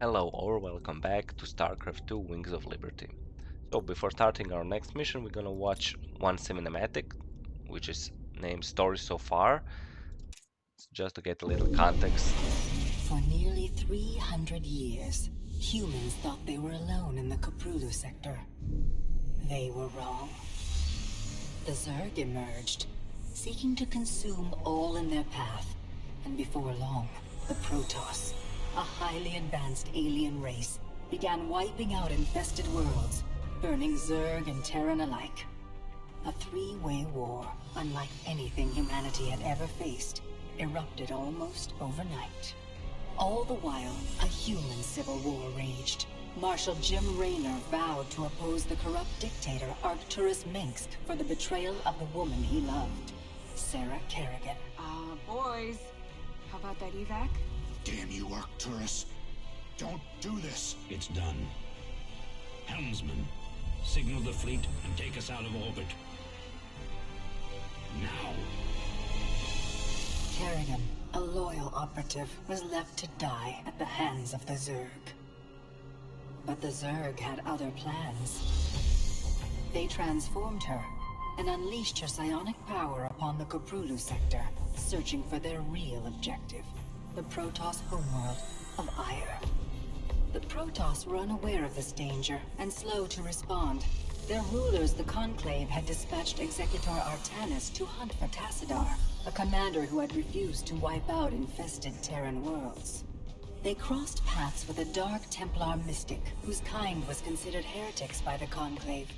Hello or welcome back to Starcraft 2 Wings of Liberty. So before starting our next mission, we're gonna watch one cinematic, which is named Story So Far, just to get a little context. For nearly 300 years, humans thought they were alone in the Koprulu sector. They were wrong. The Zerg emerged, seeking to consume all in their path, and before long, the Protoss, a highly advanced alien race, began wiping out infested worlds, burning Zerg and Terran alike. A three-way war, unlike anything humanity had ever faced, erupted almost overnight. All the while, a human civil war raged. Marshal Jim Raynor vowed to oppose the corrupt dictator Arcturus Minsk for the betrayal of the woman he loved, Sarah Kerrigan. Boys, how about that evac? Damn you, Arcturus. Don't do this. It's done. Helmsman, signal the fleet and take us out of orbit. Now. Kerrigan, a loyal operative, was left to die at the hands of the Zerg. But the Zerg had other plans. They transformed her and unleashed her psionic power upon the Koprulu sector, searching for their real objective, the Protoss homeworld of Ire. The Protoss were unaware of this danger and slow to respond. Their rulers, the Conclave, had dispatched Executor Artanis to hunt for Tassadar, a commander who had refused to wipe out infested Terran worlds. They crossed paths with a Dark Templar mystic, whose kind was considered heretics by the Conclave.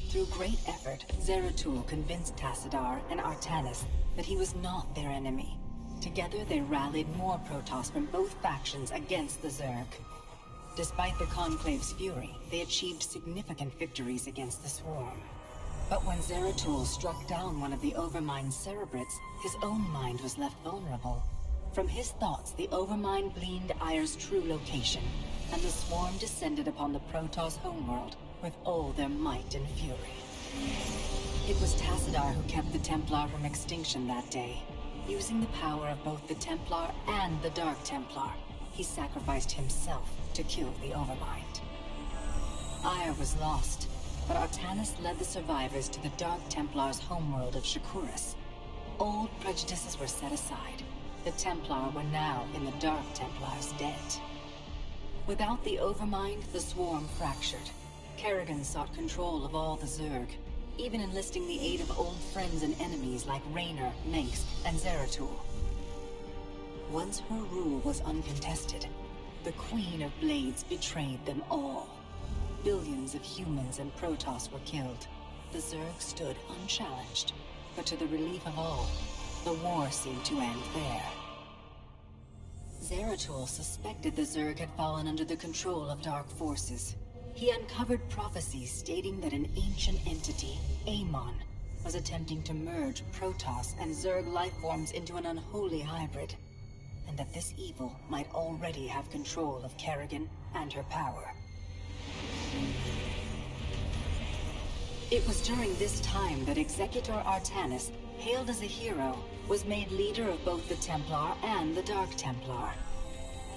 Through great effort, Zeratul convinced Tassadar and Artanis that he was not their enemy. Together they rallied more Protoss from both factions against the Zerg. Despite the Conclave's fury, they achieved significant victories against the Swarm. But when Zeratul struck down one of the Overmind's Cerebrates, his own mind was left vulnerable. From his thoughts, the Overmind gleaned Ire's true location, and the Swarm descended upon the Protoss homeworld with all their might and fury. It was Tassadar who kept the Templar from extinction that day. Using the power of both the Templar and the Dark Templar, he sacrificed himself to kill the Overmind. Ire was lost, but Artanis led the survivors to the Dark Templar's homeworld of Shakuras. Old prejudices were set aside. The Templar were now in the Dark Templar's debt. Without the Overmind, the Swarm fractured. Kerrigan sought control of all the Zerg, even enlisting the aid of old friends and enemies like Raynor, Minsk, and Zeratul. Once her rule was uncontested, the Queen of Blades betrayed them all. Billions of humans and Protoss were killed. The Zerg stood unchallenged, but to the relief of all, the war seemed to end there. Zeratul suspected the Zerg had fallen under the control of dark forces. He uncovered prophecies stating that an ancient entity, Amon, was attempting to merge Protoss and Zerg lifeforms into an unholy hybrid, and that this evil might already have control of Kerrigan and her power. It was during this time that Executor Artanis, hailed as a hero, was made leader of both the Templar and the Dark Templar.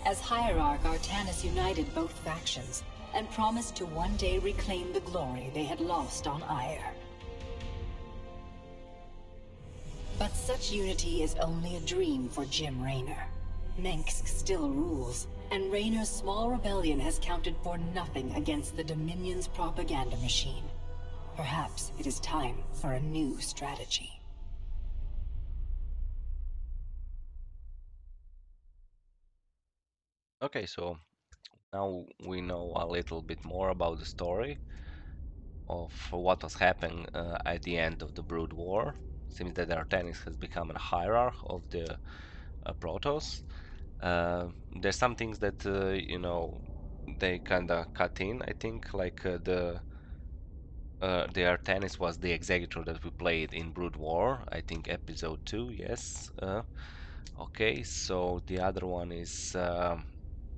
As Hierarch, Artanis united both factions, and promised to one day reclaim the glory they had lost on Ire. But such unity is only a dream for Jim Raynor. Minsk still rules, and Raynor's small rebellion has counted for nothing against the Dominion's propaganda machine. Perhaps it is time for a new strategy. Okay, so now we know a little bit more about the story of what was happening at the end of the Brood War. Seems that Artanis has become a hierarch of the Protoss. There's some things that they kinda cut in. I think like the Artanis was the executor that we played in Brood War. I think episode 2. Yes. Okay. So the other one is.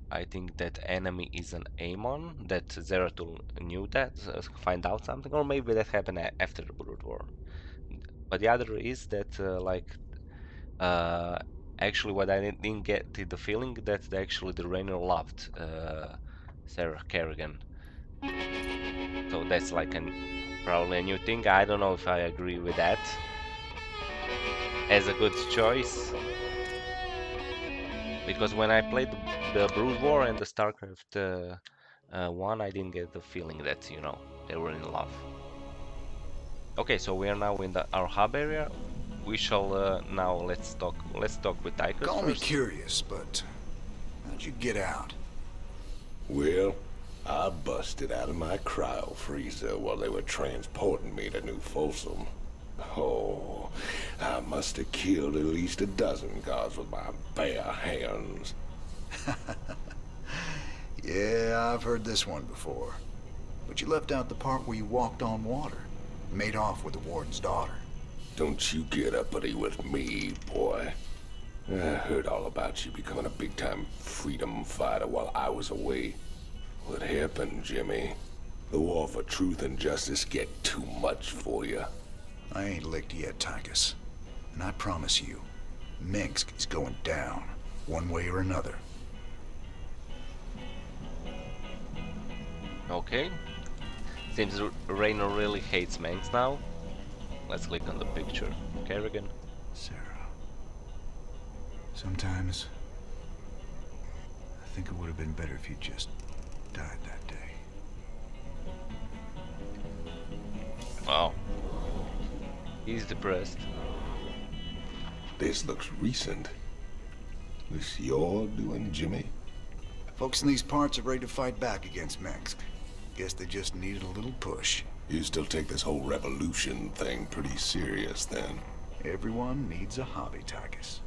I think that enemy is an Amon, that Zeratul knew that, find out something, or maybe that happened after the Brood War. But the other is that, like, uh, Actually, what I didn't get the feeling that actually the Raynor loved Sarah Kerrigan. So that's like probably a new thing. I don't know if I agree with that as a good choice, because when I played the Brood War and the Starcraft one, I didn't get the feeling that, you know, they were in love. Okay, so we are now in our hub area. We shall now let's talk with Tychus Call me first. curious, but how'd you get out? Well, I busted out of my cryo freezer while they were transporting me to New Folsom. Oh, I must have killed at least a dozen guards with my bare hands. Yeah, I've heard this one before. But you left out the part where you walked on water. Made off with the warden's daughter. Don't you get uppity with me, boy. I heard all about you becoming a big-time freedom fighter while I was away. What happened, Jimmy? The war for truth and justice get too much for you. I ain't licked yet, Tychus. And I promise you, Minsk is going down, one way or another. Okay. Seems Raynor really hates Manx now. Let's click on the picture. Kerrigan. Sarah. Sometimes, I think it would have been better if you just died that day. Wow. He's depressed. This looks recent. This your doing, Jimmy? Folks in these parts are ready to fight back against Minsk. Guess they just needed a little push. You still take this whole revolution thing pretty serious, then? Everyone needs a hobby, Tychus.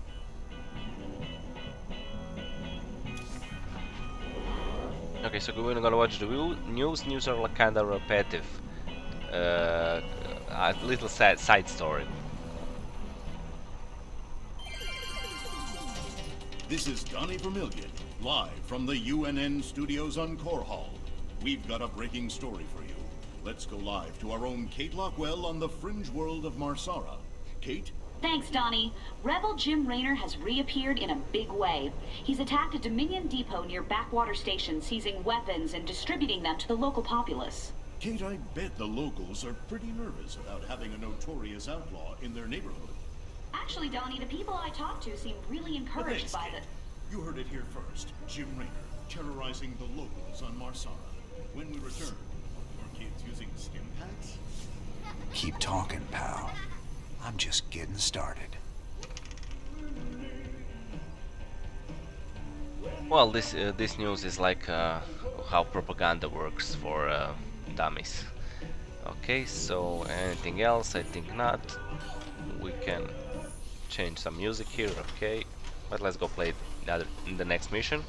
Okay, so we're gonna watch the news. News are like kind of repetitive. A little side story. This is Donnie Vermillion, live from the UNN studios on Core Hall. We've got a breaking story for you. Let's go live to our own Kate Lockwell on the fringe world of Mar Sara. Kate? Thanks, Donnie. Rebel Jim Raynor has reappeared in a big way. He's attacked a Dominion depot near Backwater Station, seizing weapons and distributing them to the local populace. Kate, I bet the locals are pretty nervous about having a notorious outlaw in their neighborhood. Actually, Donnie, the people I talked to seem really encouraged by the... You heard it here first. Jim Raynor, terrorizing the locals on Mar Sara. When we return, are kids using stim packs? Keep talking, pal. I'm just getting started. Well, this news is like how propaganda works for dummies. Okay, so anything else? I think not. We can change some music here. Okay, but let's go play the next mission.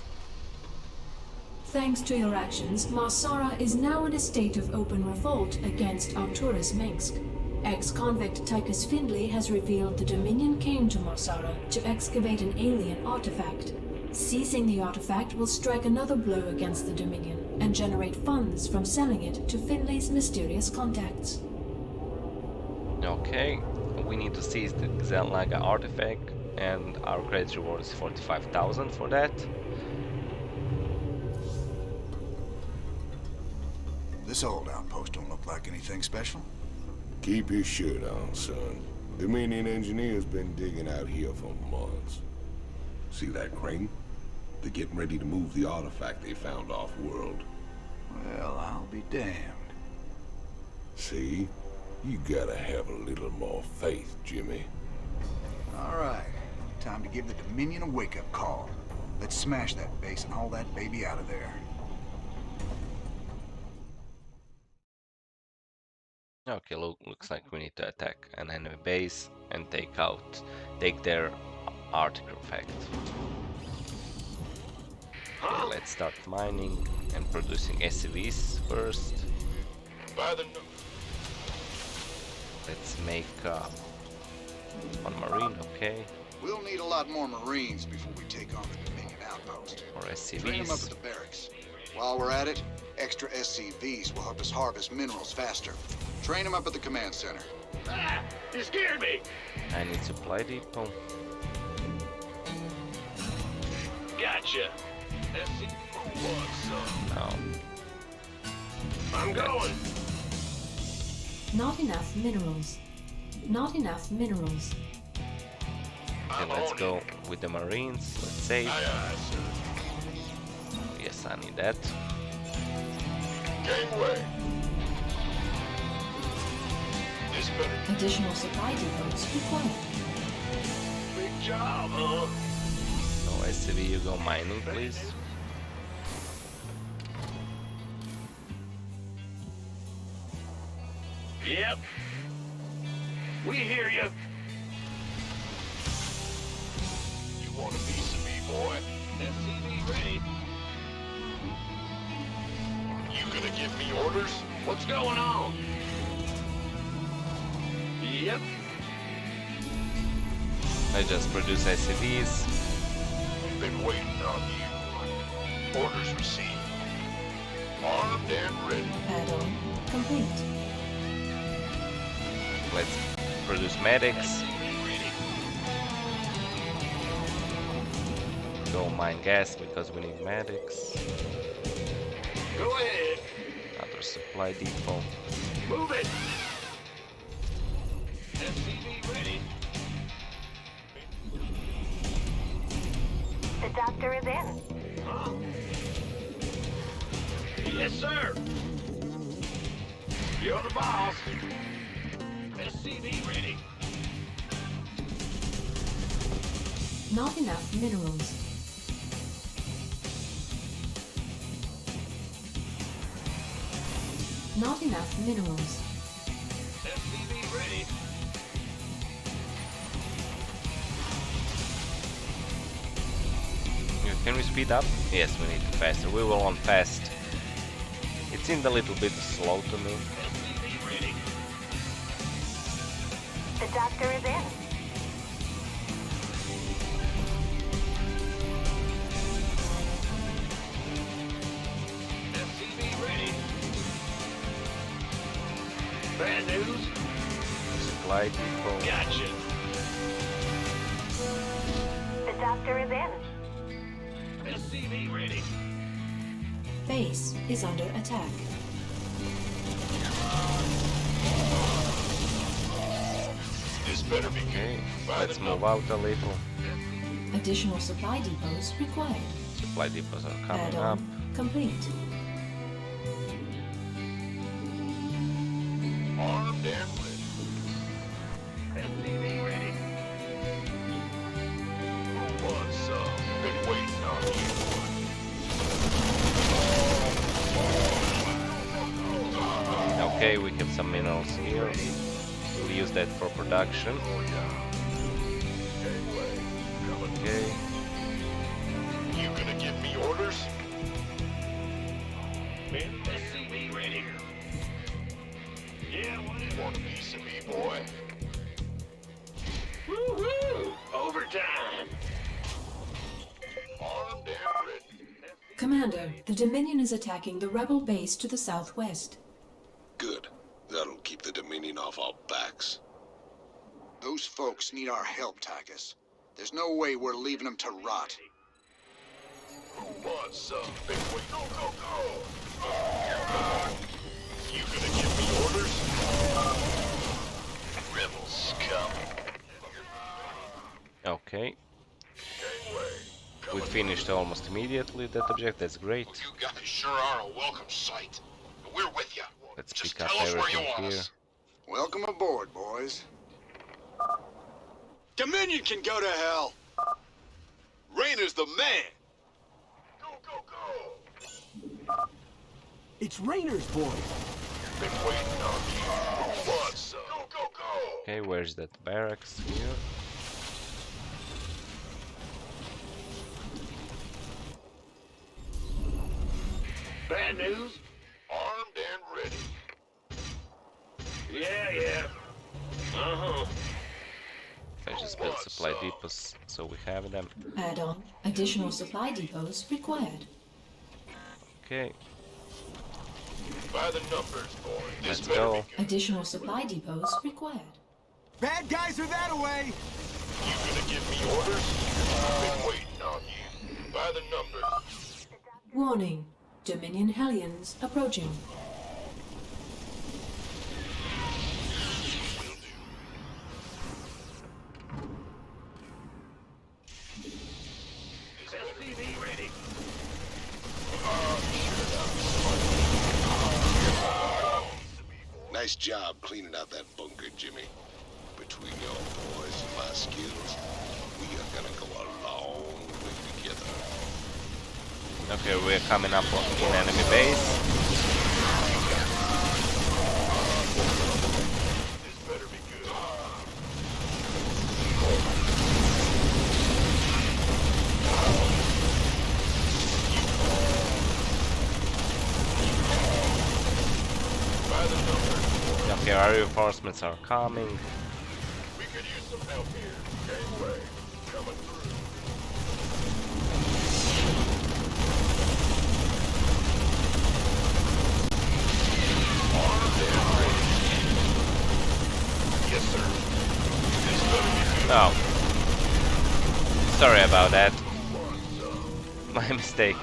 Thanks to your actions, Mar Sara is now in a state of open revolt against Arcturus Minsk. Ex-convict Tychus Findlay has revealed the Dominion came to Mar Sara to excavate an alien artifact. Seizing the artifact will strike another blow against the Dominion and generate funds from selling it to Findlay's mysterious contacts. Okay, we need to seize the Xelaga artifact, and our credit reward is 45,000 for that. This old outpost don't look like anything special. Keep your shirt on, son. Dominion engineers been digging out here for months. See that crane? They're getting ready to move the artifact they found off-world. Well, I'll be damned. See? You gotta have a little more faith, Jimmy. All right. Time to give the Dominion a wake-up call. Let's smash that base and haul that baby out of there. Okay, looks like we need to attack an enemy base and take their artifact. Okay, let's start mining and producing SCVs first. Let's make one marine, okay, We'll need a lot more Marines before we take on the Dominion outpost. or Train them up SCVs. at the barracks. While we're at it, extra SCVs will help us harvest minerals faster. Train them up at the command center. I need supply depot. Gotcha. No. I'm going. Not enough minerals. Not enough minerals. Okay, let's go with the Marines. Let's save. Yes, I need that. Gangway. Additional supply depots required. Big job, huh? So SCV, you go mining, please. Yep. We hear you. You want a piece of me, boy? SCV ready. You gonna give me orders? What's going on? Yep. I just produce SCVs. Been waiting on you. Orders received. Armed and ready. Add-on complete. Let's produce medics. Go mine gas because we need medics. Go ahead. Another supply depot. Move it. SCV ready. The doctor is in. Huh? Yes, sir. You're the boss. SCV ready. Not enough minerals. Not enough minerals. SCV ready. Can we speed up? Yes, we need faster. We will on fast. It seemed a little bit slow to me. SCV ready. The doctor is in. SCV ready. Bad news. Supply depot. Gotcha. The doctor is in. SCV ready. Base is under attack. This better be Okay, By let's the move out a little. Additional supply depots required. Supply depots are coming up. Add-on complete. Armed and ready. SCV ready. What's up? Been waiting on you. Okay, we have some minerals here. We'll use that for production. Okay. You gonna give me orders? SCV ready. Yeah, whatever. Want a piece of me, boy? Woo-hoo! Overtime. Armed and ready. Commander, the Dominion is attacking the rebel base to the southwest. Good. That'll keep the Dominion off our backs. Those folks need our help, Tychus. There's no way we're leaving them to rot. What's up? Big wait. Go, go, go! You gonna give me orders? Rebel scum. Okay. Gangway. We finished almost immediately that object. That's great. You guys sure are a welcome sight. We're with you. Let's Just pick up tell us where you everything want here. us. Welcome aboard, boys. Dominion can go to hell. Raynor's the man. Go, go, go! It's Raynor's boys. Been waiting on you. What's up? Go, go, go! Okay, where's that barracks here? Bad news? Armed and ready. Yeah, yeah. Uh-huh. I just built supply depots so we have them. Add-on additional supply depots required. Okay, By the numbers, boy. This let's better go. be Additional supply depots required. Bad guys are that away. You gonna give me orders? Been waiting on you. By the number. Warning. Dominion Hellions approaching. Nice job cleaning out that bunker, Jimmy. Between your boys and my skills, we are gonna go a long way together. Okay, we're coming up on enemy base. This better be good. By the number. Okay, our reinforcements are coming. We could use some help here. Gangway, coming through. Armed and ready. Yes, sir. This better be good. Oh. Sorry about that. My mistake.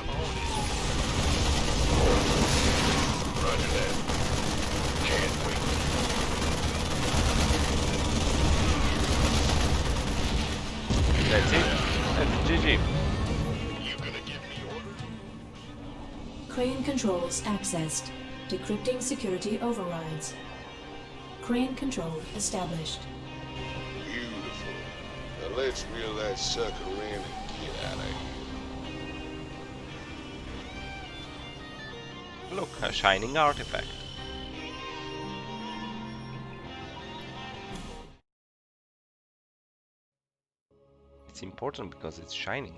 Roger that. Can't wait. That's it. That's GG. You gonna give me orders? Crane controls accessed. Decrypting security overrides. Crane control established. Beautiful. Now let's reel that sucker in and get out of here. Look, a shining artifact. It's important because it's shining.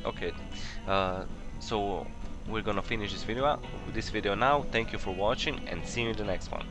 Okay, so we're gonna finish this video now. Thank you for watching and see you in the next one.